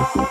Hey,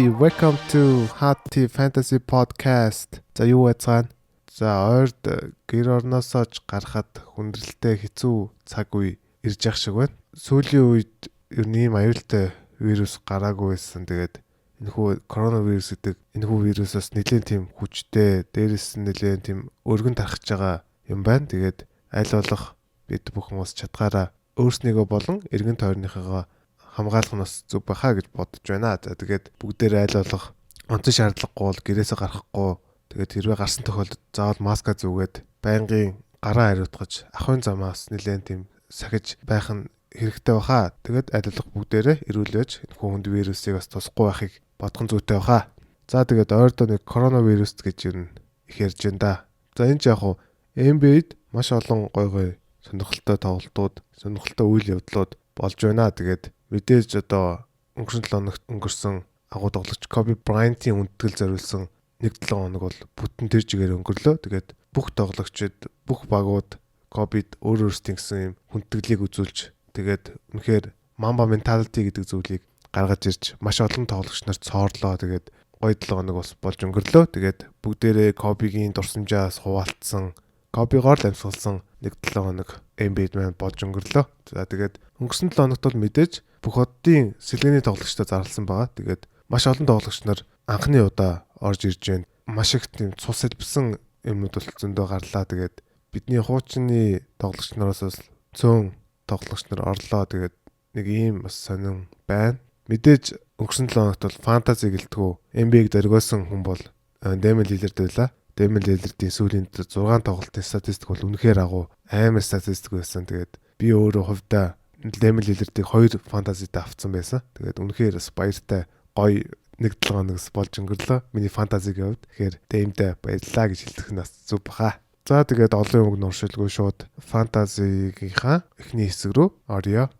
welcome to Hati Fantasy Podcast. За юу байцгаана? За ойрд гэр орноосоо ч гарахад хүндрэлтэй хэцүү цаг үе ирж явах шиг байна. Сүүлийн үед ер нь ийм аюултай вирус гараагүй байсан. Тэгээд энэхүү коронавирус гэдэг энэхүү вирусоос нэлээд тийм хүчтэй, дээрээс нь нэлээд тийм өргөн тархаж байгаа юм байна. Тэгээд аль болох бид бүхэн ус чадгаараа өөрснийгөө болон эргэн тойрныхоо хамгаалах нь бас зүг баха гэж бодож байна. За тэгээд бүгдээрээ аль болох онцон шаардлагагүй бол гэрээсээ гарахгүй. Тэгээд хэрвээ гарсан тохиолдолд заавал маска зүгээд байнгын гараа хариутгаж ахын замаас нэлээд тийм сахиж байх нь хэрэгтэй баха. Тэгээд аль болох бүгдээрээ эрүүл байж энэ хүнд вирусыг бас тусахгүй байхыг бодох нь зүйтэй баха. За тэгээд ойрдоо нэг коронавирус гэж юу их ярьж байна да. За энэ ч яг хуу NBA-д маш олон гой сонирхолтой тоглолтууд, сонирхолтой үйл явдлууд болж байна. Тэгээд мэдээж одоо өнгөрсөн 7 хоногт өнгөрсөн агуу тоглогч Kobe Bryant-ийн үндэтгэл зориулсан 1-7 хоног бол бүтэн тэр чигээр өнгөрлөө. Тэгээд бүх тоглогчид, бүх багууд Kobe-д өөрсдийн гэсэн юм хүндэтгэлийг үзүүлж тэгээд үнэхээр Mamba mentality гэдэг зүйлийг гаргаж ирж маш олон тоглогч нарт цоорлоо. Тэгээд гоё 7 хоног бас болж өнгөрлөө. Тэгээд бүгдээрээ Kobe-гийн дурсамжаас хуваалцсан, Kobe-гоор л амьсгалсан 1-7 хоног NBA-д маань болж өнгөрлөө. За тэгээд өнгөрсөн 7 хоногт бол мэдээж бүх оддын сэлгээний тоглогчдод зарласан байгаа. Тэгээд маш олон тоглогч нар анхны удаа орж ирж байна. Маш их тийм цус хэлбсэн юмнууд бол зөндөө гарлаа. Тэгээд бидний хуучны тоглогч нараас цөөн тоглогч нар орлоо. Тэгээд нэг ийм бас сонирн байна. Мэдээж өнгөрсөн 7 хоногт бол фэнтези гэлтгүү NBA-г дөргөөсөн хүн бол Damian Lillard байлаа. Damian Lillard-ийн сүүлийн 6 тоглолтын статистик бол үнэхээр агуу амар статистик байсан. Тэгээд би өөрөө хувьдаа Damian Lillard-ийг 2 фэнтезид авцсан байсан. Тэгээд үнэхээр бас баяртай гоё 1-7 хоногс болж өнгөрлөө. Миний фэнтезигийн хувьд. Тэгэхээр Dame-д баярлалаа гэж хэлэх нь бас зүг баха. За тэгээд олон үг нуршилгүй шууд фэнтезигийнхаа эхний хэсэг рүү орё.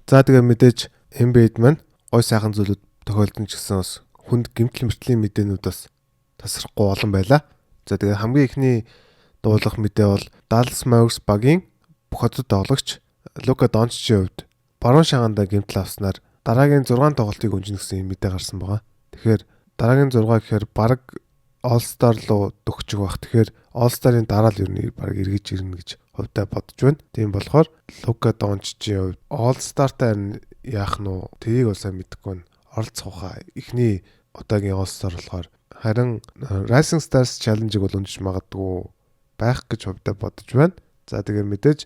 За тэгээд мэдээж NBA-д маань гой сайхан зүйлүүд тохиолдсон ч гэсэн бас хүнд гэмтэл мөртлийн мэдээнүүд бас тасрахгүй олон байлаа. За тэгээд хамгийн ихний дуулах мэдээ бол Dallas Mavericks багийн бүх хотод тоглогч Luka Doncic-ийн хувьд баруун шагаанда гэмтэл авснаар дараагийн 6 тоглолтыг өнжинэ гэсэн мэдээ гарсан байгаа. Тэгэхээр дараагийн 6 гэхээр баг All-Star руу дөхчих бах. Тэгэхээр All-Star-ын дараа л ер нь баг эргэж ирнэ гэж хувьдаа бодож байна. Тийм болохоор Luka Doncic-ийн хувьд All-Star-тай яах нь уу? Тэрийг бол сайн мэдэхгүй байна. Оролцох хаа. Эхний удаагийн All-Star болохоор харин Rising Stars Challenge-ыг бол өнжиж магадгүй байх гэж хувьдаа бодож байна. За тэгээ мэдээж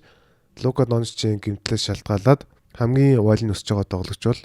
Luka Doncic-ийн гэмтлээс шалтгаалаад хамгийн уйлын өсөж байгаа тоглогч бол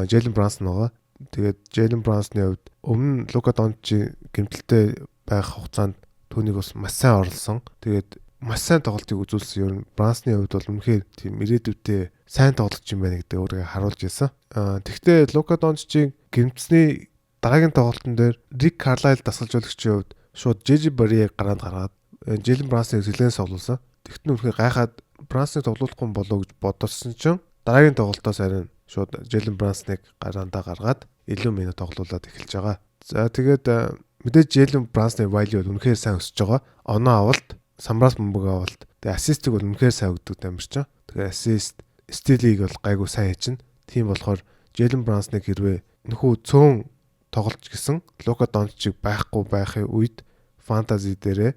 Jalen Brunson байгаа. Тэгээд Jalen Brunson-ийн хувьд өмнө Luka Doncic гэмтэлтэй байх хугацаанд түүнийг бас маш сайн орлсон. Тэгээд маш сайн тоглолтыг үзүүлсэн. Ер нь Brunson-ийн хувьд бол үнэхээр тийм ирээдүйдээ сайн тоглогч юм байна гэдэг өөрийгөө харуулж ирсэн. Тэгвэл Luka Doncic-ийн гэмтсний дараагийн тоглолтын дээр Rick Carlisle дасгалжуулагчийн хувьд шууд JJ Barea-г гараанд гаргаад Jalen Brunson-ыг сэлгэн тоглуулсан. Тэгтэн үнэхээр гайхаад Brunson-ыг тоглуулахгүй болоо гэж бодсон чинь дараагийн тоглолтоос харин шууд Jalen Brunson-ыг гараандаа гаргаад илүү минут тоглуулад эхэлж байгаа. За тэгээд мэдээж Jalen Brunson-ийн value бол үнэхээр сайн өсөж байгаа. Оноо авалт, самбраас бөмбөг авалт, тэгээд ассистыг бол үнэхээр сайн өгдөг тамирчин. Тэгээд ассист, стилийг бол гайгүй сайн хийчин. Тийм болохоор Jalen Brunson-ыг хэрвээ нөхөө цөөн тоглож гисэн Luka Doncic байхгүй байхын үед фэнтези дээрээ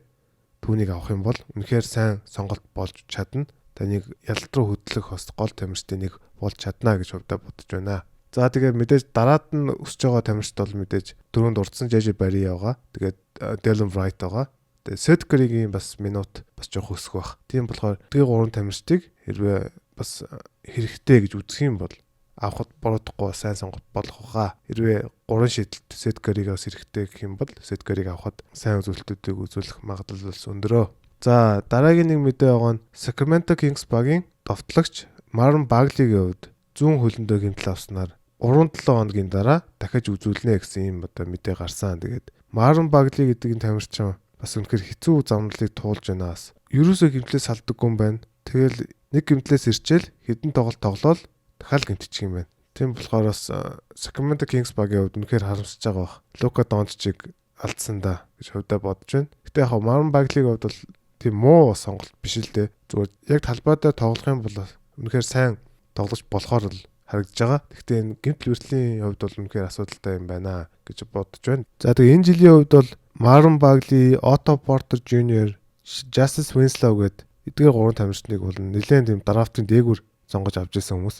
түүнийг авах юм бол үнэхээр сайн сонголт болж чадна. Таныг ялалт руу хөдлөх бас гол тамирчдын нэг болж чадна гэж хувьдаа бодож байна. За тэгээд мэдээж дараад нь өсөж байгаа тамирчид бол мэдээж дөрөнд урдсан JJ Barea байгаа. Тэгээд Delon Wright байгаа. Тэгээд Seth Curry-гийн бас минут бас жоох өсөх байх. Тийм болохоор тэгээ гурван тамирчдыг хэрвээ бас хэрэгтэй гэж үзэх юм бол авахд буруудахгүй сайн сонголт болох хаа. Хэрвээ 3 шийдэлт Seth Curry-гаас хэрэгтэй гэх юм бол Seth Curry-г авахд сайн үзүүлэлтүүдийг үзүүлэх магадлал бас өндөрөө. За дараагийн нэг мэдээ байгаа нь Sacramento Kings багийн довтлогч Marvin Bagley-гийн хувьд зүүн хөлөндөө гэмтэл авснаар 3-7 хоногийн дараа дахиж үзүүлнэ гэсэн юм одоо мэдээ гарсан. Тэгээд Marvin Bagley гэдэг энэ тамирчин бас үнэхээр хэцүү замналыг туулж байна. Ерөөсөө гэмтлээс салдаггүй юм байна. Тэгэл нэг гэмтлээс ирчээл хэдэн тоглолт тоглоод дахиад гэмтчих юм байна. Тийм болохоор бас Sacramento Kings багийн хувьд үнэхээр харамсаж байгаа бах. Лука Дончичийг алдсан да гэж хувьдаа бодож байна. Гэтэ яг Marvin Bagley-ийн хувьд бол тийм муу сонголт биш л дээ. Зүгээр яг талбай дээр тоглох юм бол үнэхээр сайн тоглож болохоор л харагдаж байгаа. Гэхдээ энэ гэмтэл хүртлийн хувьд бол үнэхээр асуудалтай юм байна гэж бодож байна. За тэгээ энэ жилийн хувьд бол Marvin Bagley, Otto Porter Jr., Justice Winslow гэдэг эдгээр гурван тамирчныг бол нэлээд тийм драфтын дээгүүр сонгож авч ирсэн хүмүүс.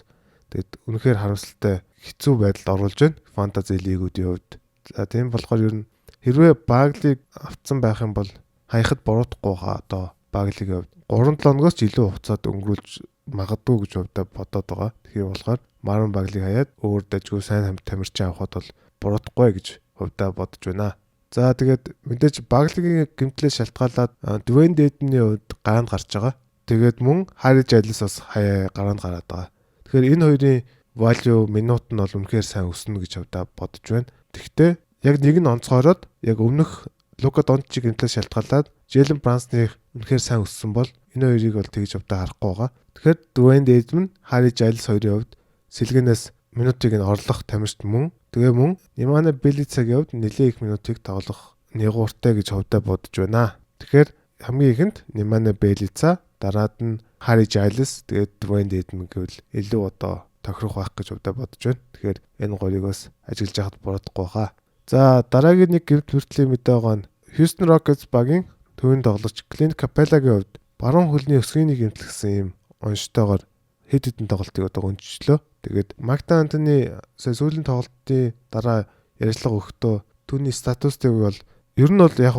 Тэгээд үнэхээр харамсалтай хэцүү байдалд оруулж байна фэнтези лигүүдийн хувьд. За тийм болохоор ер нь хэрвээ Bagley авцсан байх юм бол хаяхад буруутахгүй хаа одоо Bagley-ийн хувьд 3-7 өнөөс ч илүү хугацаад өнгөрүүлж магадгүй гэж хувьдаа бодоод байгаа. Тэгэхээр болохоор Marvin Bagley хаяад өөр дажгүй сайн тамирчин авахд бол буруутахгүй гэж хувьдаа бодож байна. За тэгээд мэдээж Bagley-ийн гэмтлээс шалтгаалаад Dwayne Wade-ийн хувьд гараанд гарч байгаа. Тэгээд мөн Harry Giles бас хаяа гараанд гараад байгаа. Тэгэхээр энэ хоёрын value минут нь бол үнэхээр сайн өснө гэж хувьдаа бодож байна. Тэгэхдээ яг нэг нь онцгойроод яг өмнөх Luka Doncic гэмтлээс шалтгаалаад Jalen Brunson-ыг үнэхээр сайн өссөн бол энэ хоёрыг бол тэгж хувьдаа харахгүй байгаа. Тэгэхээр Dwayne Wade мөн Harry Giles хоёрын хувьд сэлгэнээс минутыг нь орлох тамирчид мөн тэгээ мөн Nemanja Bjelica-гийн хувьд нэлээд их минутыг тоглох нэгууртай гэж хувьдаа бодож байна. Тэгэхээр хамгийн ихэнд Nemanja Bjelica, дараад нь Harry Giles, тэгээд Dwayne Wade гэвэл илүү одоо тохирох байх гэж хувьдаа бодож байна. Тэгэхээр энэ гурыг бас ажиглаж яхад буруутахгүй хаа. За дараагийн нэг гэмт хүртлийн мэдээ байгаа нь Houston Rockets багийн төвийн тоглогч Clint Capella-гийн хувьд баруун хөлний өсгийнийг гэмтлсэн юм онцтойгоор хэд хэдэн тоглолтыг одоо өнжчлөө. Тэгээд Mark Antony сүүлийн тоглолтын дараа ярилцлага өгөхдөө түүний статустыг бол ер нь бол яг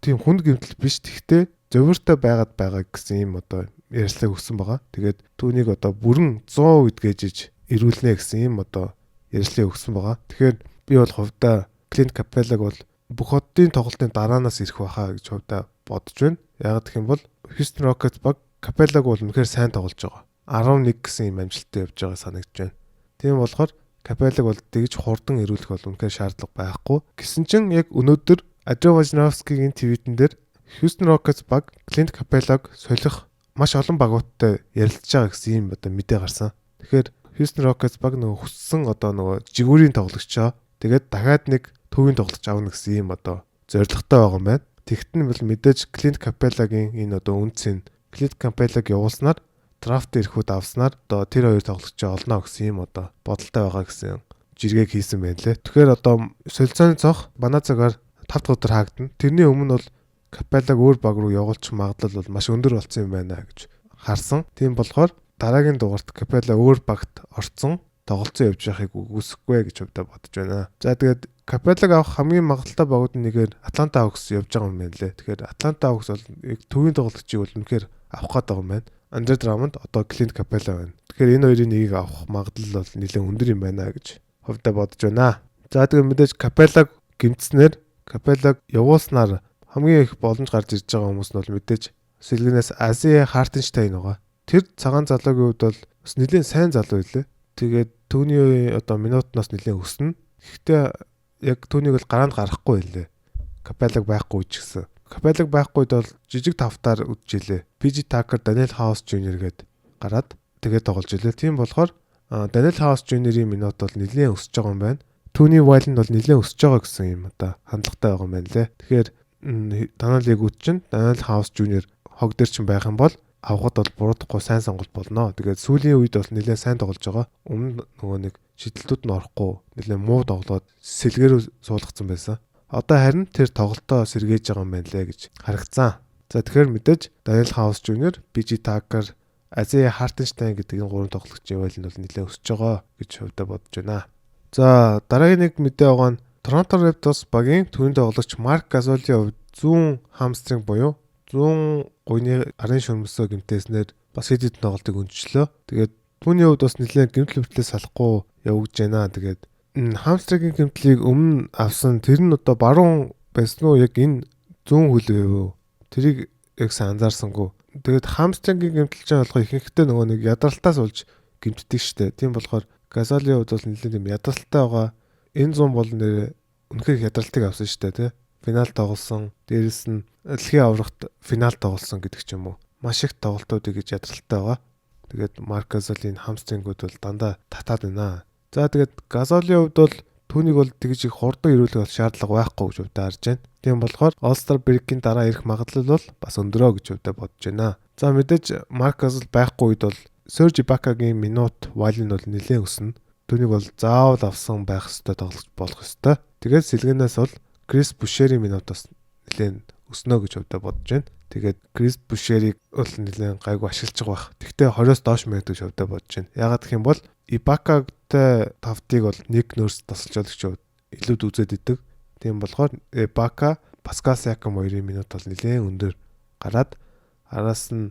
тийм хүнд гэмтэл биш, тэгтээ зөвөртэй байгаад байгаа гэсэн юм одоо ярилцлага өгсөн байгаа. Тэгээд түүнийг одоо бүрэн 100% гэдгээж ирүүлнэ гэсэн юм одоо ярилцлага өгсөн байгаа. Тэгэхээр би бол хувьдаа Clint Capella-г бол бүх хотын тоглолтын дараанаас ирэх байхаа гэж хувьдаа бодож байна. Яг гэх юм бол Houston Rockets баг Capella-г бол үнэхээр сайн тоглож байгаа. 11 гэсэн юм амжилттай явж байгаа санагдаж байна. Тийм болохоор Capella-г бол тэгж хурдан ирүүлэх бол үнэхээр шаардлага байхгүй. Гэсэн чинь яг өнөөдөр Andre Wojnarowski-гийн твитэн дээр Houston Rockets баг Clint Capella-г солих маш олон багуудтай ярилцж байгаа гэсэн юм одоо мэдээ гарсан. Тэгэхээр Houston Rockets баг нөгөө хүссэн одоо нөгөө жигүүрийн тоглогчоо тэгээд дахиад нэг төвийн тоглогч авна гэсэн юм одоо зорилготой байгаа юм байна. Тэгтэн бол мэдээж Clint Capella-гийн энэ одоо үнцэн Clint Capella-г явуулснаар драфт ирэхүүд авснаар одоо тэр хоёр тоглогчоо олно гэсэн юм одоо бодолтой байгаа гэсэн жиргэг хийсэн байна лээ. Тэгэхээр одоо солилцооны цонх манай цагаар 5 дахь өдөр хаагдана. Тэрний өмнө бол Capella-г өөр баг руу явуулчих магадлал бол маш өндөр болсон юм байна гэж харсан. Тийм болохоор дараагийн дугаарт Capella өөр багт орцсон тоглолцоо явж байхыг үгүйсэхгүй гэж хувьдаа бодож байна. За тэгээд Capella-г авах хамгийн магадлалтай багууд нэгээр Atlanta Hawks явж байгаа юм байна лээ. Тэгэхээр Atlanta Hawks бол төвийн тоглогчийг бол үнэхээр авах гэдэг юм байна. Andre Drummond одоо Clint Capella байна. Тэгэхээр энэ хоёрын нэгийг авах магадлал бол нэлээд өндөр юм байна гэж хувьдаа бодож байна. За тэгээд мэдээж Capella-г гэмтснээр Capella-г явуулснаар хамгийн их боломж гарч ирж байгаа хүмүүс нь бол мэдээж сэлгэнээс Isaiah Hartenstein байгаа. Тэр цагаан залуугийн хувьд бол бас нэлээд сайн залуу байлээ. Тэгээд түүний одоо минутнаас нэлээд өснө. Гэхдээ яг түүнийг бол гараанд гарахгүй байлээ. Capella-г байхгүй ч гэсэн. Capella-г байхгүйд бол жижиг тавтаар үдчихлээ. PG Tucker, Daniel House Jr. гээд гараад тэгээд тоглож илээ. Тийм болохоор Daniel House Jr.-ийн минут бол нэлээд өсөж байгаа юм байна. Түүний value нь бол нэлээд өсөж байгаа гэсэн юм одоо хандлагатай байгаа юм байна лээ. Тэгэхээр танаа лигүүд чинь Daniel House Jr. хог дээр чинь байх юм бол авахд бол буруудахгүй сайн сонголт болно. Тэгээд сүүлийн үед бол нэлээд сайн тоглож байгаа. Өмнө нөгөө нэг шидэлтүүд нь орохгүй нэлээд муу тоглоод сэлгэрүү суулгацсан байсан. Одоо харин тэр тоглолтоо сэргээж байгаа юм байна лээ гэж харагдсан. За тэгэхээр мэдээж Daniel House Jr., PG Tucker, Isaiah Hartenstein гэдэг энэ гурван тоглогчийн value нь бол нэлээд өсөж байгаа гэж хувьдаа бодож байна. За дараагийн нэг мэдээ байгаа нь Toronto Raptors багийн төвийн тоглогч Marc Gasol-ийн хувьд зүүн хамстринг буюу зүүн гуйны арын шөрмөсөө гэмтээснээр бас хэд хэдэн тоглолтыг өнжлөө. Тэгээд түүний хувьд бас нэлээд гэмтэл хөвтлээс салахгүй явж байна. Тэгээд хамстрингийн гэмтлийг өмнө авсан тэр нь одоо баруун байсан уу яг энэ зүүн хөл вэ? Тэрийг яг сайн анзаарсангүй. Тэгээд хамстрингийн гэмтэл чинь болохоо ихэнхдээ нөгөө нэг ядралтаас болж гэмтдэг штэ. Тийм болохоор Gasol-ийн хувьд бол нэлээд юм ядралтай байгаа. Энэ 100 бол нэр үнэхээр ядралтыг авсан штэ тий. Финал тоглосон. Дээрэс нь дэлхийн аврагт финал тоглосон гэдэг ч юм уу. маш их тоглолтуудыг гэж ядралтай байгаа. Тэгээд Марк Газолийн хамстрингууд бол дандаа татаад байна. За тэгээд Газолийн хувьд бол түүнийг бол тэгж их хурдан ирүүлэх бол шаардлага байхгүй гэж өвдө харж байна. Тийм болохоор All-Star break-ийн дараа ирэх магадлал бол бас өндөрөө гэж өвдө бодож байна. За мэдээж Марк Газол байхгүй үед бол Serge Ibaka-гийн минут валь нь бол нэлээд өснө. Түүнийг бол заавал авсан байх ёстой, тоглож болох ёстой. Тэгээд сэлгэнээс бол Крис Бушерийн минут бас нэлээд өснө гэж өвдө бодож байна. Тэгээд Крис Бушерийг бол нэлээд гайгүй ашиглаж байгаа байх. Тэгвэл 20-оос доош минут гэж өвдө бодож байна. Ягаад гэх юм бол Ibaka-тай тавтыг бол нэг нөрс тасалж өгч илүүд үзээд идэг. Тийм болохоор Ibaka, Pascal Siakam хоёрын минут бол нэлээд өндөр гараад араас нь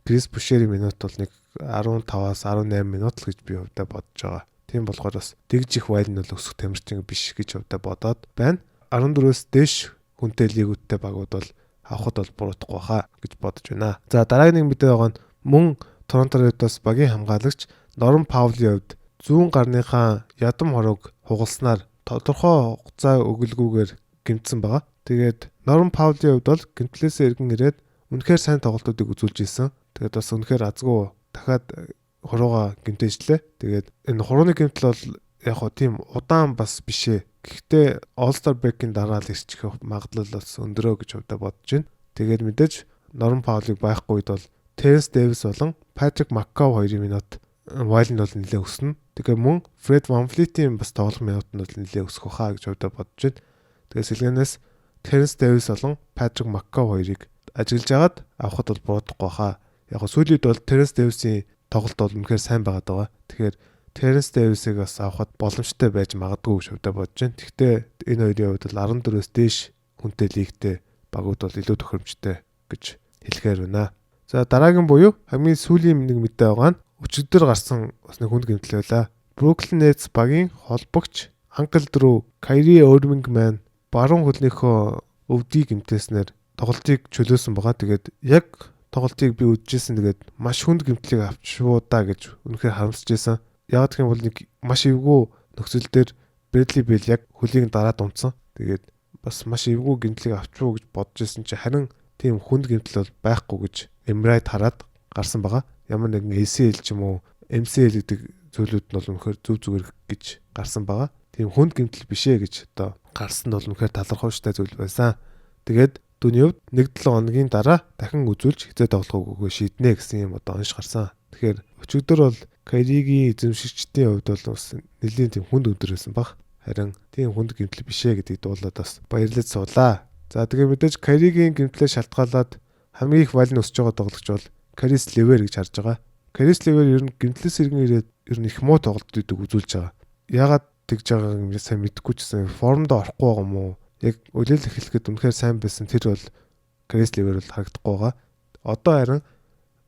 Крис Бушерийн минут бол нэг 15-аас 18 минут л гэж би өвдө бодож байгаа. Тийм болохоор бас тэгж их вайл нь бол өсөх тамирчин биш гэж өвдө бодоод байна. 14-өөс дээш хүнтэй лигүүдтэй багууд бол авахд бол буруудахгүй хаа гэж бодож байна. За дараагийн нэг мэдээ байгаа нь мөн Торонто Raptors багийн хамгаалагч Норм Паулийн хувьд зүүн гарныхаа ядам хорог хугалснаар тодорхой хугацаа өгөлгүйгээр гэмтсэн байгаа. Тэгээд Норм Паулийн хувьд бол гэмтлээсээ эргэн ирээд үнэхээр сайн тоглолтуудыг үзүүлж ирсэн. Тэгээд бас үнэхээр азгүй дахиад хурууга гэмтээжлээ. Тэгээд энэ хурууны гэмтэл бол яг хоо тийм удаан бас бишээ. Гэхдээ All-Star break-ийн дараа л ирчих магадлал бас өндөрөө гэж өвдө бодож байна. Тэгээд мэдээж Норм Паулыг байхгүй үед бол Terence Davis болон Patrick McCaw хоёрын минут вайл нь бол нэлээд өснө. Тэгээд мөн Fred VanVleet-ийн бас тоглох минут нь бол нэлээд өсөх хаа гэж өвдө бодож байна. Тэгээд сэлгэнээс Terence Davis болон Patrick McCaw хоёрыг ажиглаж агаад авахд бол буруудахгүй хаа. Яг сүүлийн үед бол Terence Davis-ийн тоглолт бол үнэхээр сайн байгаад байгаа. Тэгэхээр Terence Davis-ыг бас авахд боломжтой байж магадгүй гэж өвдө бодож байна. Гэхдээ энэ хоёрын хувьд бол 14-өөс дээш хүнтэй лигтэй багууд бол илүү тохиромжтой гэж хэлэхээр байна. За дараагийн буюу хамгийн сүүлийн нэг мэдээ байгаа нь өчигдөр гарсан бас нэг хүнд гэмтэл байлаа. Brooklyn Nets багийн холбогч Uncle Drew, Kyrie Irving маань баруун хөлнийхөө өвдгийг гэмтээснээр тоглолтыг чөлөөсөн байгаа. Тэгээд яг тоглолтыг би үзчихсэн. Тэгээд маш хүнд гэмтлийг авчвуу да гэж үнэхээр харамсаж байсан. Яг гэх юм бол нэг маш эвгүй нөхцөл дээр Bradley Beal яг хөлийг дараад унтсан. Тэгээд бас маш эвгүй гэмтлийг авчвуу гэж бодож байсан чи харин тийм хүнд гэмтэл бол байхгүй гэж Embiid хараад гарсан байгаа. Ямар нэгэн ACL ч юм уу MCL гэдэг зүйлүүд нь бол үнэхээр зүг зүгээр гэж гарсан байгаа. Тийм хүнд гэмтэл бишээ гэж одоо гарсан нь бол үнэхээр талархууштай зүйл байсан. Тэгээд түүний хувьд 1-7 хоногийн дараа дахин үзүүлж хизээ тоглох үгүй шийднэ гэсэн юм одоо онш гарсан. Тэгэхээр өчигдөр бол Kyrie-гийн эзэмшигчдийн хувьд бол бас нэлийн тийм хүнд өдөр байсан баг. Харин тийм хүнд гэмтэл бишээ гэдгийг дуулаад бас баярлаж суулаа. За тэгээ мэдээж Kyrie-гийн гэмтлээ шалтгаалаад хамгийн их валь нь өсөж байгаа тоглогч бол Caris LeVert гэж харж байгаа. Caris LeVert ер нь гэмтлээс иргэн ирээд ер нь их муу тоглолтуудыг үзүүлж байгаа. Яагаад тэгж байгааг нь сайн мэдэхгүй ч гэсэн формд орохгүй байгаа юм уу? Яг үлээл эхлэхэд үнэхээр сайн байсан тэр бол Caris LeVert бол харагдахгүй байгаа. Одоо харин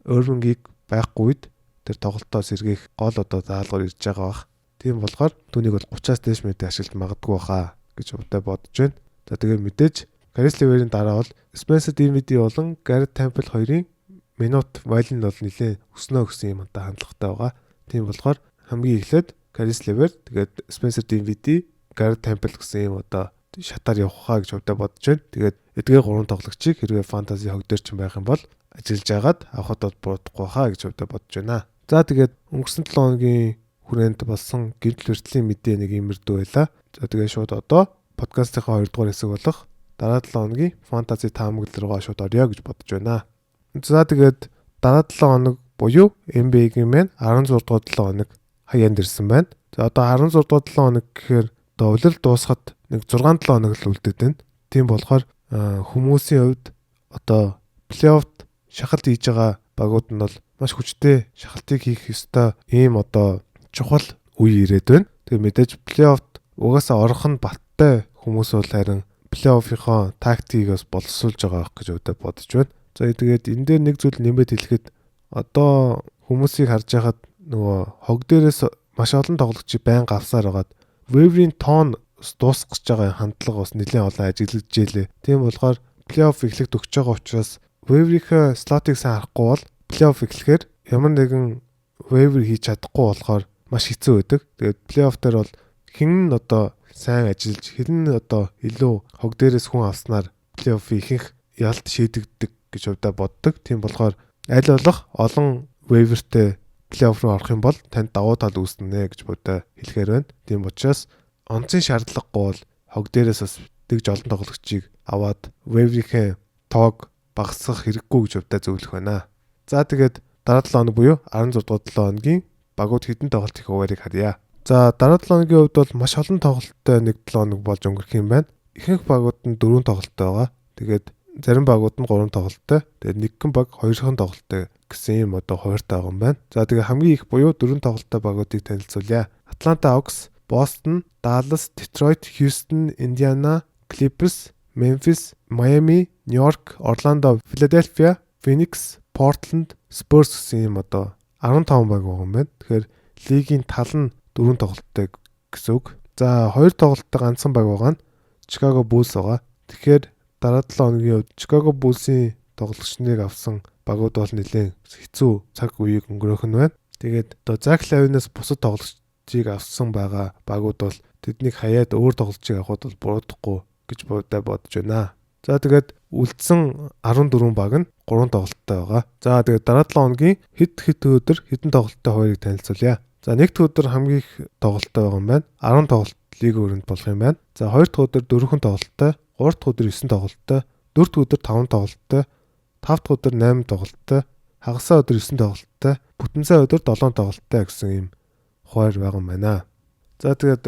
Irving-ийг байхгүй үед тэр тоглолтоос сэргээх гол одоо даалгавар ирж байгаа бах. Тийм болохоор түүнийг бол 30-аас дээш минут ашиглаж магадгүй баха гэж бодож байна. За тэгээ мэдээж Caris LeVert-ийн дараа бол Spencer Dinwiddie болон Garrett Temple хоёрын минут вайл нь бол нэлээд өснө гэсэн юм одоо хандлагатай байгаа. Тийм болохоор хамгийн эхлээд Caris LeVert тэгээд Spencer Dinwiddie, Garrett Temple гэсэн юм одоо шатаар явах хаа гэж бодож байна. Тэгээд эдгээр гурван тоглогчийг хэрвээ фэнтези хог дээр ч байх юм бол ажиллаж агаад авахд бол буруудахгүй хаа гэж бодож байна. За тэгээд өнгөрсөн 7 хоногийн хүрээнд болсон гэмтэл хүртлийн мэдээ нэг иймэрдүү байлаа. За тэгээд шууд одоо подкастынхаа 2 дугаар хэсэг болох дараа 7 хоногийн фэнтези таамаглал руугаа шууд орё гэж бодож байна. За тэгээд дараа 7 хоног буюу NBA-гийн маань 16 дугаар 7 хоног хаяанд ирсэн байна. За одоо 16 дугаар 7 хоног гэхээр довлол дуусахад нэг 6-7 хоног л үлдээд байна. Тийм болохоор хүмүүсийн хувьд одоо плей-оффт шахалт хийж байгаа багууд нь бол маш хүчтэй шахалтыг хийх ёстой ийм одоо чухал үе ирээд байна. Тэгээ мэдээж плей-оффт угаасаа орох нь баттай хүмүүс бол харин плей-оффийнхоо тактикийг бас боловсруулж байгаа гэж бодож байна. За тэгээд энэ дээр нэг зүйл нэмээд хэлэхэд одоо хүмүүсийг харж байхад нөгөө хог дээрээс маш олон тоглогчийг байнга авсаар байгаад waiver-ийн тоон дуусах гэж байгаа хандлага бас нэлээд олон ажиглагдж ийлээ. Тийм болохоор плей-офф эхлэхэд өгч байгаа учраас waiver-ийн слотыг сайн харахгүй бол плей-офф эхлэхээр ямар нэгэн waiver хийж чадахгүй болохоор маш хэцүү байдаг. Тэгээд плей-офф дээр бол хэн нь одоо сайн ажиллаж хэн нь одоо илүү хог дээрээс хүн авснаар плей-офф ихэнх ялт шийдэгдэг гэж хувьдаа боддог. Тийм болохоор аль болох олон waiver-тэй плей-офф руу орох юм бол танд давуу тал үүснэ гэж бодоо хэлэхээр байна. Тийм учраас онцгийн шаардлагагүй бол хог дээрээс бас тэгж олон тоглогчийг аваад waiver-ийн тоог багасгах хэрэггүй гэж хувьдаа зөвлөх байна. За тэгээд дараа 7 хоног буюу 16 дугаар 7 хоногийн багууд хэдэн тоглолт их хуваарийг харъя. За дараа 7 хоногийн хувьд бол маш олон тоглолттой нэг 7 хоног болж өнгөрөх юм байна. Ихэнх багууд нь 4 тоглолттой байгаа. Тэгээд зарим багууд нь 3 тоглолттой. Тэгээд нэгэн баг 2хан тоглолттой гэсэн юм одоо хуваартай байгаа юм байна. За тэгээд хамгийн их буюу 4 тоглолттой багуудыг танилцуулъя. Atlanta Hawks, Boston, Dallas, Detroit, Houston, Indiana, Clippers, Memphis, Miami, New York, Orlando, Philadelphia, Phoenix, Portland, Spurs гэсэн юм одоо 15 баг байгаа юм байна. Тэгэхээр лигийн тал нь 4 тоглолттой гэсэн үг. За 2 тоглолттой ганцхан баг байгаа нь Chicago Bulls байгаа. Тэгэхээр дараа 7 хоногийн үед Chicago Bulls-ийн тоглогчныг авсан багууд бол нэлээд хэцүү цаг үеийг өнгөрөөх нь байна. Тэгээд одоо Zach Lavine-аас бусад тоглогчийг авсан байгаа багууд бол тэднийг хаяад өөр тоглогчийг авахд бол буруудахгүй гэж бодож байна. За тэгээд үлдсэн 14 баг нь 3 тоглолттой байгаа. За тэгээд дараа 7 хоногийн хэд өдөр хэдэн тоглолттой хоёрыг танилцуулъя. За нэгд өдөр хамгийн их тоглолттой байгаа юм байна. 10 тоглолт лиг өрөнд болох юм байна. За 2 дахь өдөр 4 тоглолттой, 3 дахь өдөр 9 тоглолттой, 4 дахь өдөр 5 тоглолттой, 5 дахь өдөр 8 тоглолттой, хагасаа өдөр 9 тоглолттой, бүтэнсээ өдөр 7 тоглолттой гэсэн юм хуваар байгаа юм байна. За тэгээд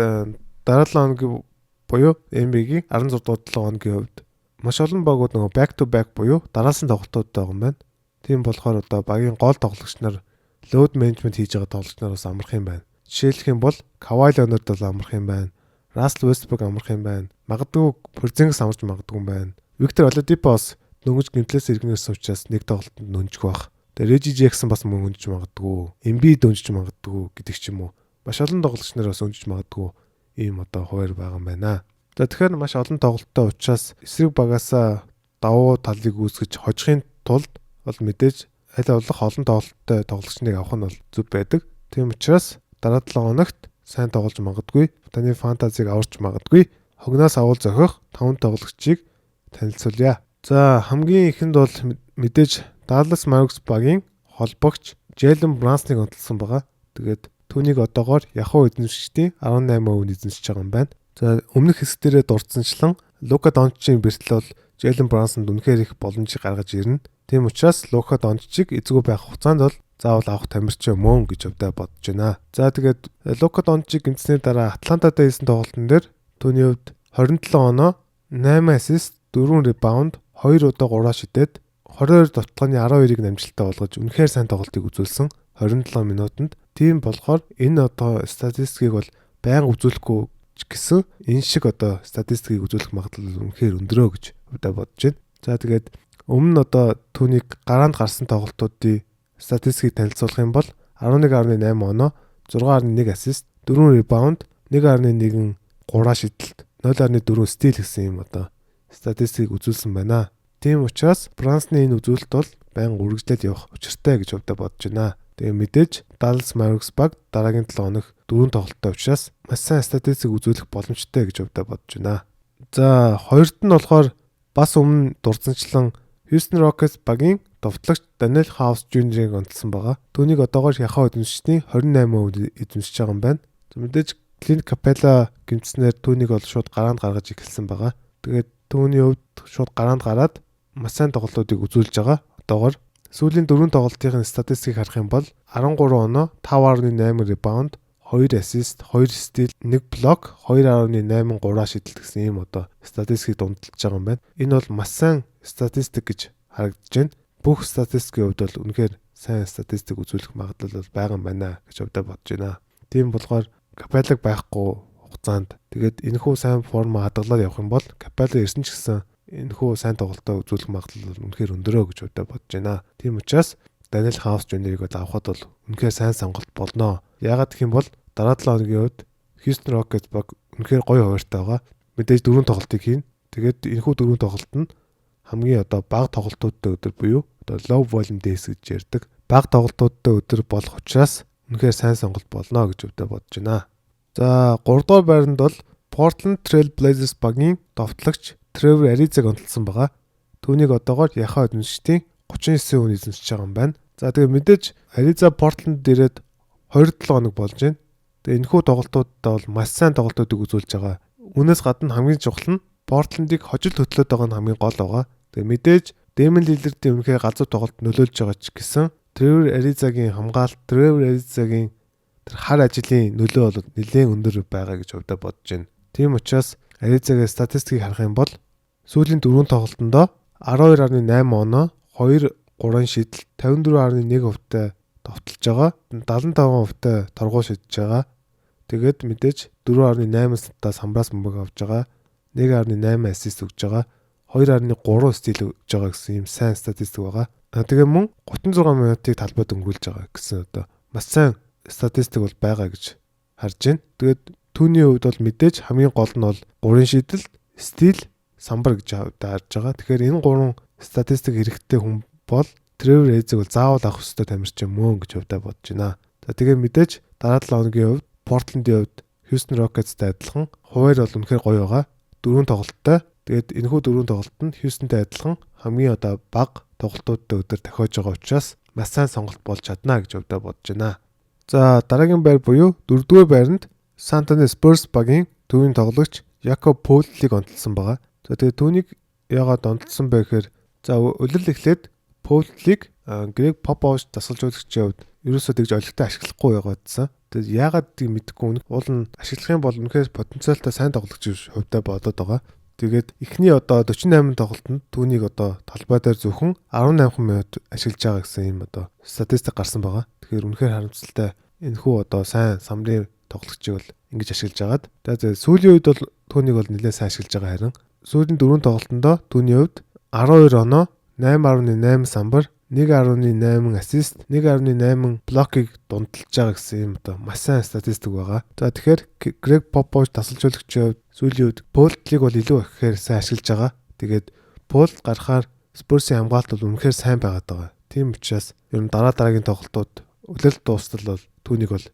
дараа 7 хоногийн буюу NBA-гийн 16 дугаар 7 хоногийн хувьд маш олон багууд нөгөө back to back буюу дараалсан тоглолтууд байгаа юм байна. Тийм болохоор одоо багийн гол тоглогч нар load management хийж байгаа тоглогч нараас амрах юм байна. Жишээлх юм бол Kawhi Leonard бол амрах юм байна. Russell Westbrook амрах юм байна. Магадгүй Porzingis амарч магадгүй юм байна. Victor Oladipo бас дөнгөж гэмтлээс иргэнээс учраас нэг тоглолтод нөнжих бах. Тэгээ Reggie Jackson бас мөн өнжиж магадгүй. Embiid өнжиж магадгүй гэдэг ч юм уу. Маш олон тоглогч нар бас өнжиж магадгүй ийм одоо хуваар байгаа юм байна. За тэгэхээр маш олон тоглолттой учраас эсрэг багаасаа давуу талыг үүсгэж хожихын тулд бол мэдээж аль болох олон тоглолттой тоглогчныг авах нь бол зөв байдаг. Тийм учраас дараа 7 хоногт сайн тоглож магадгүй, таны фантазиг аварч магадгүй, хогноос авал зохих 5 тоглогчийг танилцуулъя. За хамгийн ихэнд бол мэдээж Dallas Mavericks багийн холбогч Jalen Brunson-ыг онцлсан байгаа. Тэгээд түүнийг одоогоор Yahoo эзэмшигчдийн 18% эзэмшиж байгаа юм байна. За өмнөх хэсгээрээ дурдсанчлан Luka Doncic-ийн бэртэл бол Jalen Brunson үнэхээр их боломжийг гаргаж ирнэ. Тийм учраас Luka Doncic эзгүй байх хугацаанд бол заавал авах тамирч юм уу гэж өвдөө бодож байна. За тэгээд Luka Doncic гэмтсний дараа Атлантатай хийсэн тоглолтын дээр түүний хувьд 27 оноо 8 ассист, 4 ребаунд, 2 удаа 3 шидэд 22 тоглооны 12-ыг намжилттай болгож үнэхээр сайн тоглолтыг үзүүлсэн 27 минутанд. Тийм болохоор энэ одоо статистикийг бол байнга үзүүлэхгүй гэсэн энэ шиг одоо статистикийг үзүүлэх магадлал үнэхээр өндөрөө гэж өвдөө бодож байна. За тэгээд өмнө нь одоо түүнийг гараанд гарсан тоглолтуудын статистикийг танилцуулах юм бол 11.8 оноо, 6.1 ассист, 4 ребаунд, 1.1 3 шидэлт, 0.4 стил гэсэн юм одоо статистикийг үзүүлсэн байна. Тийм учраас Брансны энэ үзүүлэлт бол байнга үргэлжлээд явах учиртай гэж өвдөө бодож байна. Тэгээ мэдээж Dallas Mavericks баг дараагийн 7 хоног 4 тоглолттой учраас маш сайн статистик үзүүлэх боломжтой гэж өвдөө бодож байна. За хоёрт нь болохоор бас өмнө дурдсанчлан Houston Rockets багийн довтлогч Daniel House Jr-ыг онцлсан байгаа. Түүнийг одоогоор Yahoo эзэмшигчдийн 28% эзэмшиж байгаа юм байна. Мэдээж Clint Capella гэмтснээр түүнийг бол шууд гараанд гаргаж эхэлсэн байгаа. Тэгээд түүний хувьд шууд гараанд гараад маш сайн тоглолтуудыг үзүүлж байгаа. Одоогоор сүүлийн 4 тоглолтын статистикийг харах юм бол 13 оноо, 5.8 ребаунд, 2 ассист, 2 стил, 1 блок, 2.8 3 шидэлт гэсэн ийм одоо статистикийг дундалж байгаа юм байна. Энэ бол маш сайн статистик гэж харагдаж байна. Бүх статистикийн хувьд бол үнэхээр сайн статистик үзүүлэх магадлал бол байгаа юм байна гэж өвдөө бодож байна. Тийм болохоор Capella байхгүй хугацаанд тэгээд энэхүү сайн форм хадгалаад явах юм бол Capella ирсэн ч гэсэн энэхүү сайн тоглолтоо үзүүлэх магадлал үнэхээр өндөрөө гэж өвдөө бодож байна. Тийм учраас Daniel House Jr-ыг авахд бол үнэхээр сайн сонголт болно. Яагаад гэх юм бол дараа 7 хоногийн үед Houston Rockets баг үнэхээр гоё хуваартай байгаа. Мэдээж 4 тоглолтыг хийн. Тэгээд энэхүү 4 тоглолт нь хамгийн одоо бага тоглолтуудтай өдөр буюу одоо low volume days гэж ярьдаг. Бага тоглолтуудтай өдөр болох учраас үнэхээр сайн сонголт болно гэж өвдөө бодож байна. За 3 дугаар байранд бол Portland Trail Blazers багийн довтлогч Trevor Ariza-г онцлсан байгаа. түүнийг одоогоор яхаа эзэмшигчдийн 39 хүн эзэмшиж байгаа юм байна. За тэгээ мэдээж Ariza Portland ирээд 2-7 хоног болж байна. Тэгээ энэхүү тоглолтуудаа бол маш сайн тоглолтуудыг үзүүлж байгаа. Үүнээс гадна хамгийн чухал нь Portland-ыг хожил хөтлөөд байгаа нь хамгийн гол байгаа. Тэгээ мэдээж Damian Lillard-ийн үнэхээр галзуу тоглолт нөлөөлж байгаа ч гэсэн Trevor Ariza-гийн хамгаалалт, Trevor Ariza-гийн тэр хар ажлын нөлөө бол нэлээд өндөр байгаа гэж өвдө бодож байна. Тийм учраас Ariza-гийн статистикийг харах юм бол сүүлийн 4 тоглолтонд 12.8 оноо, 2-3 шидэл, 54.1%-тай товтолж байгаа. 75%-тай торгуу шидэж байгаа. Тэгээд мэдээж 4.8-таас хамраас бөмбөг авч байгаа. 1.8 ассист өгж байгаа. 2.3 стил өгж байгаа гэсэн юм сайн статистик байгаа. Тэгээ мөн 36 минутыг талбайд өнгөрүүлж байгаа гэсэн одоо маш сайн статистик бол байгаа гэж харж байна. Тэгээд түүний хувьд бол мэдээж хамгийн гол нь бол 3 шидэл, стил, самбар гэж харж байгаа. Тэгэхээр энэ 3 статистик хэрэгтэй хүн бол Trevor Ariza-г бол заавал авах хэрэгтэй тамирчин мөн гэж өвдө бодож байна. За тэгээ мэдээж дараа 7 хоногийн хувьд Portland-ийн хувьд Houston Rockets-тай адилхан хуваар бол үнэхээр гоё байгаа. 4 тоглолттой. Тэгээд энэхүү 4 тоглолт нь Houston-тай адилхан хамгийн одоо бага тоглолтуудтай өдөр тохиож байгаа учраас маш сайн сонголт болж чадна гэж өвдө бодож байна. За дараагийн байр буюу 4-р байранд San Antonio Spurs багийн төвийн тоглогч Jakob Poeltl-ийг онцлсан байгаа. За тэгээд түүнийг яагаад онцлсан бэ гэхээр за улирал эхлээд Poeltl-ийг Greg Popovich дасгалжуулагчийн хувьд ерөөсөө тэгж олигтой ашиглахгүй байгаадсан. Тэгээд яагаад тийг мэдэхгүй уул нь ашиглах юм бол үнэхээр потенциалтай сайн тоглогч хувьдаа болоод байгаа. Тэгээд эхний одоо 48 тоглолтод түүнийг одоо талбай дээр зөвхөн 18 минут ашиглаж байгаа гэсэн юм одоо статистик гарсан байгаа. Тэгэхээр үнэхээр харамсалтай энэхүү одоо сайн самрын тоглогчийг бол ингэж ашиглаж агаад. Тэгээд сүүлийн үед бол түүнийг бол нэлээд сайн ашиглаж байгаа харин сүүлийн 4 тоглолтонд түүний хувьд 12 оноо, 8.8 самбар, 1.8 ассист, 1.8 блокийг дундалж байгаа гэсэн юм одоо маш сайн статистик байгаа. За тэгэхээр Greg Popovich дасгалжуулагчийн хувьд сүүлийн үед Poeltl-ийг бол илүү ихээр сайн ашиглаж байгаа. Тэгээд Poeltl гарахаар Spurs-ийн хамгаалалт бол үнэхээр сайн байгаад байгаа. Тийм учраас ер нь дараагийн тоглолтууд үлрэлт дуустал бол түүнийг бол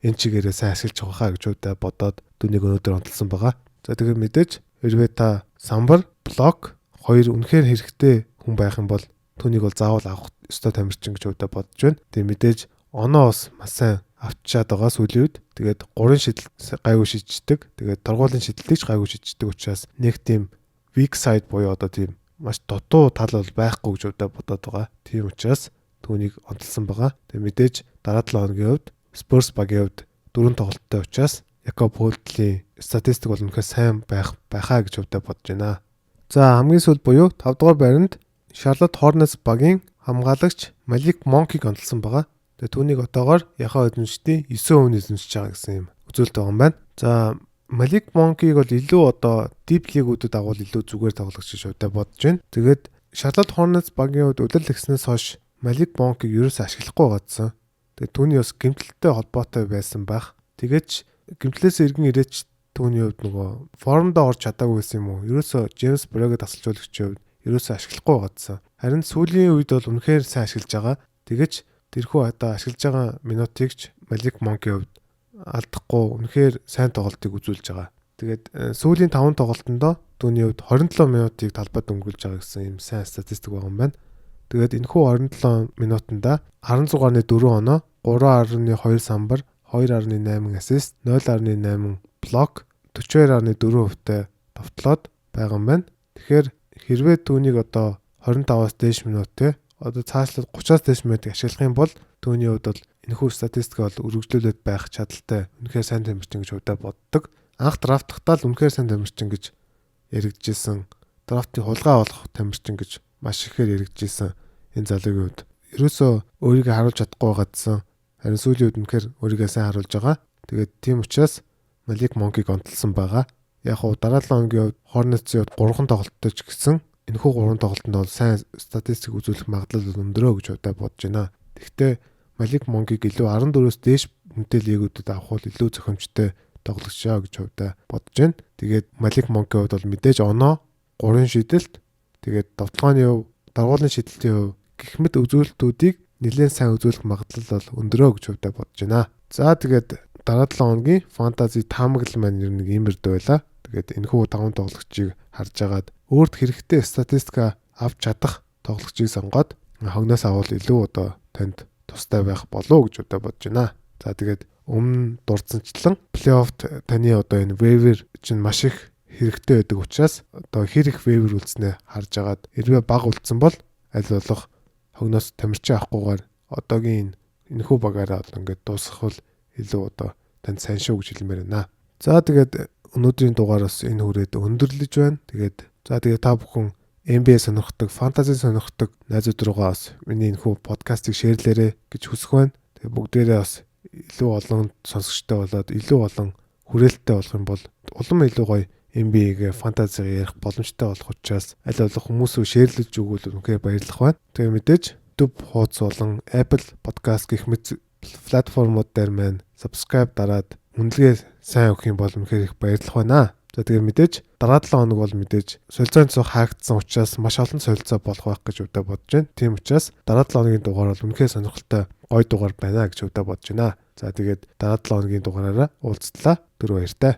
энэ чигээрээ сайн ашиглаж байгаа хаа гэж үүдээ бодоод түүнийг өнөөдөр онцлсан байгаа. За тэгээд мэдээж хэрвээ та самбар, блок хоёр үнэхээр хэрэгтэй хүн байх юм бол түүнийг бол заавал авах ёстой тамирчин гэж үүдээ бодож байна. Тэгээд мэдээж оноо бас маш сайн авчиад байгаа сүүлийн үед. Тэгээд 3 шидэл гайгүй шиддэг. Тэгээд торгуулийн шидэлтийг ч гайгүй шиддэг учраас нэг тийм weak side буюу одоо тийм маш дутуу тал бол байхгүй гэж үүдээ бодоод байгаа. Тийм учраас түүнийг онцлсан байгаа. Тэгээд мэдээж дараа 7 хоногийн хувьд Spurs багийн хувьд 4 тоглолттой учраас Jakob Poeltl-ийн статистик бол үнэхээр сайн байхаа гэж үүдээ бодож байна. За хамгийн сүүл буюу 5 дугаар байранд Charlotte Hornets багийн хамгаалагч Malik Monk-ийг онцлсан байгаа. Тэгээ түүнийг одоогоор яхаа эзэмшигчдийн 9 хүн эзэмшиж байгаа гэсэн юм үзүүлэлт байгаа юм байна. За Malik Monk-ийг бол илүү одоо deep league-уудад агуул илүү зүгээр тоглогч гэж үүдээ бодож байна. Тэгээд Charlotte Hornets багийн хувьд удирдал гиснээс хойш Malik Monk-ийг ерөөсөө ашиглахгүй гадсан. Тэгээд түүний бас гэмтэлтэй холбоотой байсан байх. Тэгэж гэмтлээс иргэн ирээч түүний хувьд нөгөө формдоо орж чадаагүй байсан юм уу? Ерөөсөө James Borrego дасгалжуулагчийн хувьд ерөөсөө ашиглахгүй гадсан. Харин сүүлийн үед бол үнэхээр сайн ашиглаж байгаа. Тэгэж тэрхүү одоо ашиглаж байгаа минутыг ч Malik Monk-ийн хувьд алдахгүй үнэхээр сайн тоглолтыг үзүүлж байгаа. Тэгээд сүүлийн 5 тоглолтонд түүний хувьд 27 минутыг талбайд өнгөрүүлж байгаа гэсэн юм сайн статистик байгаа юм байна. Тэгээд энэхүү 27 минутанд 16.4 оноо, 3.2 самбар, 2.8 ассист, 0.8 блок, 42.4%-тай товтлоод байгаа юм байна. Тэгэхээр хэрвээ түүнийг одоо 25-аас дээш минутээ одоо цаашлаад 30-аас дээш минутыг ашиглах юм бол түүний хувьд бол энэхүү статистик бол үргэлжлүүлээд байх чадaltaй үнэхээр сайн тамирчин гэж үүдээ боддог. Анх драфтахтаа л үнэхээр сайн тамирчин гэж яригджсэн. Драфтыг хулгай болох тамирчин гэж маш ихээр яригджсэн энэ залуугийн хувьд ерөөсөө өөрийгөө харуулж чадахгүй гадсан. Харин сүүлийн үед үнэхээр өөрийгөө сайн харуулж байгаа. Тэгээд тийм учраас Malik Monk-ийг онцлсан байгаа. Яг уу дараа 7 хоногийн хувьд Hornets-ийн хувьд 3 тоглолттой ч гэсэн энэхүү 3 тоглолтод бол сайн статистик үзүүлэх магадлал өндөрөө гэж удаа бодож байна. Гэхдээ Malik Monk-ийг илүү 14-өөс дээш хүнтэй лигүүдэд авах бол илүү зохимжтой тоглогчоо гэж удаа бодож байна. Тэгээд Malik Monk-ийн хувьд бол мэдээж оноо 3 шидэлт тэгээд довтлооны хувь, даргуулын шидэлтийн хувь гэх мэт үзүүлэлтүүдийг нэлээд сайн үзүүлэх магадлал бол өндөрөө гэж удаа бодож байна. За тэгээд дараа 7 хоногийн фэнтези таамаглал маань нэг иймэрдүү байла. Тэгээд энэхүү 5 тоглогчийг харж агаад өөрт хэрэгтэй статистика авч чадах тоглогчийг сонгоод хогноос авал илүү одоо танд тустай байх болов уу гэж одоо бодож байна. За тэгээд өмнө дурдсанчлан плей-оффт таны одоо энэ waiver чинь маш их хэрэгтэй байдаг учраас одоо хэр их waiver үлдснээ харж агаад хэрвээ баг үлдсэн бол аль болох хогноос тамирчин авахгүйгээр одоогийн энэхүү багаараа одоо ингээд дуусгах бол илүү одоо танд сайн шүү гэж хэлмээр байна. За тэгээд өнөөдрийн дугаараас энэ хүрээд өндөрлөж байна. Тэгээд та бүхэн NBA сонирхдаг, фэнтези сонирхдаг найзууд руугаа бас миний энэхүү подкастыг шеэрлээрэй гэж хүсэх байна. Тэгээд бүгдээрээ бас илүү олон сонсогчтой болоод илүү олон хүрээлттэй болох юм бол улам илүү гоё NBA-гээ фэнтезигээ ярих боломжтой болох учраас аль болох хүмүүс рүү шеэрлэж өгвөл үнэхээр баярлах байна. Тэгээд мэдээж YouTube хуудас болон Apple Podcast гэх мэт платформуд дээр маань subscribe дараад үнэлгээ сайн өгөх юм бол үнэхээр их баярлах байна. За тэгээд мэдээж дараа 7 хоног бол мэдээж солилцооны цог хаагдсан учраас маш олон солилцоо болох байх гэж удаа бодож байна. Тийм учраас дараа 7 хоногийн дугаар бол үнэхээр сонирхолтой гоё дугаар байна гэж удаа бодож байна. За тэгээд дараа 7 хоногийн дугаараараа уулзтлаа. Түр баяртай.